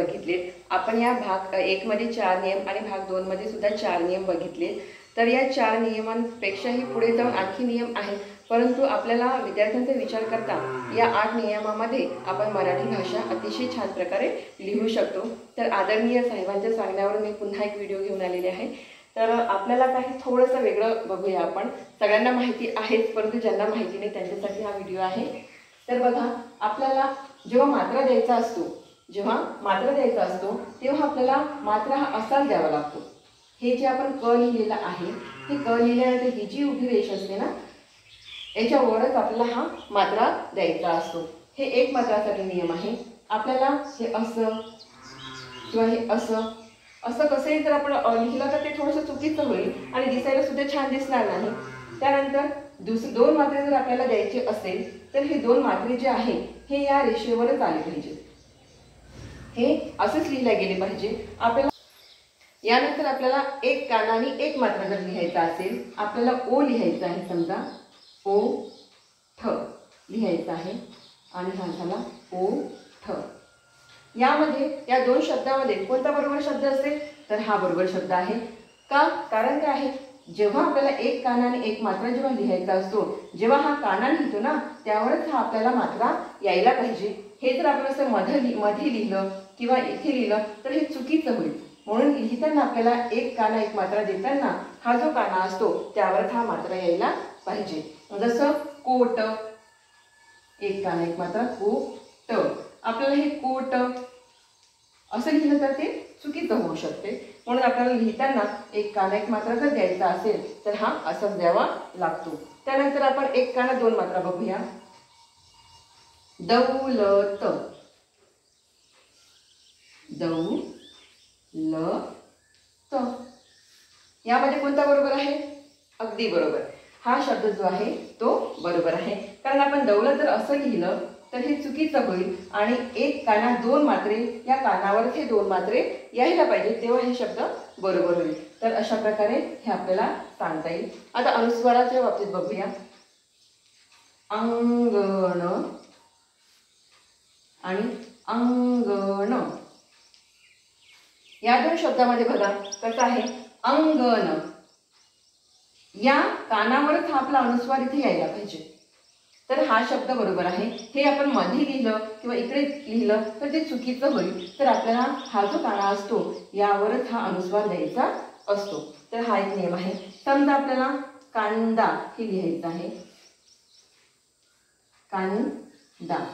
बघितले। आपण या भाग 1 मध्ये 4 नियम आणि भाग 2 मध्ये सुद्धा 4 नियम बघितले। तर या 4 नियमांपेक्षाही पुढे जाऊन आणखी नियम आहेत, परंतु आपल्याला विद्यार्थ्यांचा विचार करता या 8 नियमांमध्ये आपण मराठी भाषा अतिशय छान प्रकारे लिहू शकतो। तर आदरणीय साहेबांच्या सांगण्यावर मी पुन्हा एक व्हिडिओ घेऊन आलेले आहे। तर आपल्याला काही थोडंसं वेगळं बघूया आपण। सगळ्यांना माहिती आहेच, परंतु ज्यांना माहिती नाही त्यांच्यासाठी हा व्हिडिओ आहे। तर बघा, आपल्याला जेव्हा मात्रा द्यायचा असतो तेव्हा आपल्याला मात्रा हा असाच द्यावा लागतो। हे जे आपण क लिहिलेलं आहे, हे क लिहिल्यानंतर ही जी उभी रेष असते ना, याच्यावरच आपल्याला हा मात्रा द्यायचा असतो। हे एक मात्रासाठी नियम आहे। आपल्याला हे असं किंवा हे असं कसंही जर आपण लिहिलं तर ते थोडंसं चुकीचं होईल आणि दिसायला सुद्धा छान दिसणार नाही। त्यानंतर दोन मात्रे जर आपल्याला द्यायचे असेल तर हे दोन मात्रे जे आहे हे या रेषेवरच आले पाहिजे। हे असंच लिहिले गेले पाहिजे। आपल्याला यानंतर आपल्याला एक कानाने एक मात्रा जर लिहायचा असेल, आपल्याला ओ लिहायचा आहे। समजा ओ ठ लिहायचा आहे आणि हा झाला ओ ठ। यामध्ये या दोन शब्दामध्ये कोणता बरोबर शब्द असेल तर हा बरोबर शब्द आहे। का? कारण काय आहे, जेव्हा आपल्याला एक कानाने एक मात्रा जेव्हा लिहायचा असतो, जेव्हा हा काना लिहितो ना त्यावरच हा आपल्याला मात्रा यायला पाहिजे। हे जर आपण असं मध्ये लिहिलं किंवा इथे लिहिलं तर हे चुकीचं होईल। म्हणून लिहिताना आपल्याला एक काना एक मात्रा देताना हा जो काना असतो त्यावरच हा मात्रा यायला पाहिजे। जसं कोट, एक काना एक मात्रा कोट। आपल्याला हे कोट असं लिहिलं तर ते चुकीचं होऊ शकते। म्हणून आपल्याला लिहिताना एक काना एक मात्रा जर द्यायचा असेल तर हा असाच द्यावा लागतो। त्यानंतर आपण एक काना दोन मात्रा बघूया। दौलत, दौलत। यामध्ये कोणता बरोबर आहे? अगदी बरोबर, हा शब्द जो आहे तो बरोबर आहे। कारण आपण दौलत जर असं लिहिलं तर हे चुकीचं होईल आणि एक काना दोन मात्रे, या कानावर हे दोन मात्रे यायला पाहिजे, तेव्हा हे शब्द बरोबर होईल। तर अशा प्रकारे हे आपल्याला सांगता येईल। आता अनुस्वाराच्या बाबतीत बघूया। अंगण आणि अंगण या दोन शब्दामध्ये बघा कसं आहे, अंगण या कानावरच हा आपला अनुस्वार इथे यायला पाहिजे, तर हा शब्द बरोबर आहे। हे आपण मध्ये लिहिलं किंवा इकडे लिहिलं तर ते चुकीचं होईल। तर आपल्याला हा जो काना असतो यावरच हा अनुस्वार द्यायचा असतो। तर हा एक नियम आहे। समजा आपल्याला कांदा हे लिहायचं आहे, कांदा।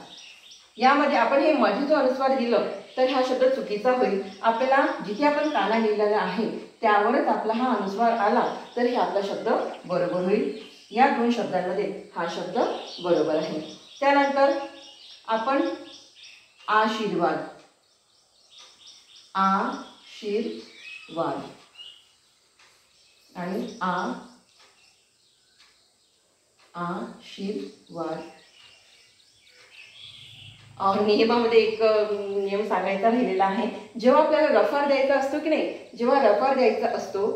यामध्ये आपण हे मध्ये जो अनुस्वार दिलं तर हा शब्द चुकीचा होईल। आपल्याला जिथे आपण काना लिहिलेला आहे त्यावरच आपला हा अनुस्वार आला तर हे आपला शब्द बरोबर होईल। या दोन शब्दांमध्ये हा शब्द बरोबर आहे। त्यानंतर आपण आशीर्वाद, आशीर्वाद आणि आशीर्वाद। नियमामध्ये एक नियम सांगायचा राहिलेला आहे। जेव्हा आपल्याला रफार द्यायचा असतो की नाही, जेव्हा रफार द्यायचा असतो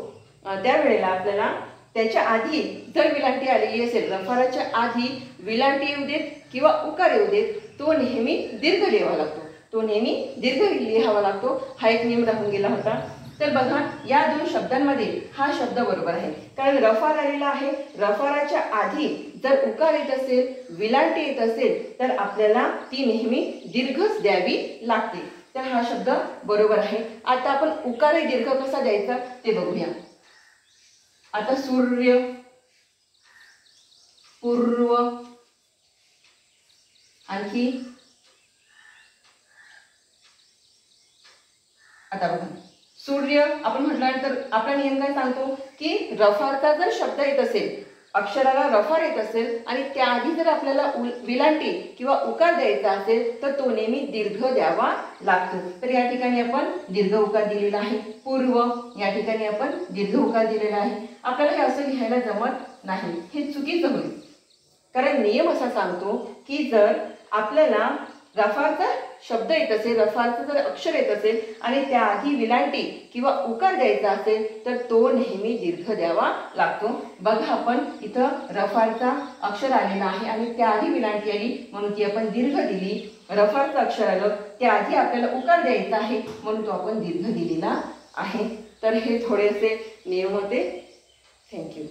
त्यावेळेला आपल्याला त्याच्या आधी जर विलांटी आलेली असेल, रफाराच्या आधी विलांटी येऊ देत किंवा उकार येऊ देत, तो नेहमी दीर्घ लिहावा लागतो, तो नेहमी दीर्घ लिहावा लागतो। हा एक नियम राहून गेला होता। तर बघा, या दोन शब्दांमध्ये हा शब्द बरोबर आहे। कारण रफार आलेला आहे, रफाराच्या आधी जर उकार येत असेल, विलांटी येत असेल तर आपल्याला ती नेहमी दीर्घच द्यावी लागते। तर हा शब्द बरोबर आहे। आता आपण उकार दीर्घ कसा द्यायचा ते बघूया। आता सूर्य, पूर्व, आणखी आता बघा सूर्य आपण म्हटल्यानंतर आपला नियम काय सांगतो की रफारचा जर शब्द येत असेल, अक्षराला रफार येत असेल आणि त्याआधी जर आपल्याला विलांटी किंवा उकार द्यायचा असेल तर तो नेहमी दीर्घ द्यावा लागतो। तर या ठिकाणी आपण दीर्घ उकार दिलेला आहे। पूर्व या ठिकाणी आपण दीर्घ उकार दिलेला आहे। आपल्याला हे असं लिहायला जमत नाही, हे चुकीचं होईल। कारण नियम असा सांगतो की जर आपल्याला रफारचा शब्द येत असेल, रफारचं जर अक्षर येत असेल आणि त्याआधी विलांटी किंवा उकार द्यायचा असेल तर तो नेहमी दीर्घ द्यावा लागतो। बघा, आपण इथं रफारचा अक्षर आलेला आहे आणि त्याआधी विलांटी आली म्हणून ती आपण दीर्घ दिली। रफारचं अक्षर आलं त्याआधी आपल्याला उकार द्यायचा आहे, म्हणून तो आपण दीर्घ दिलेला आहे. तर हे थोडेसे नियम होते. थँक्यू.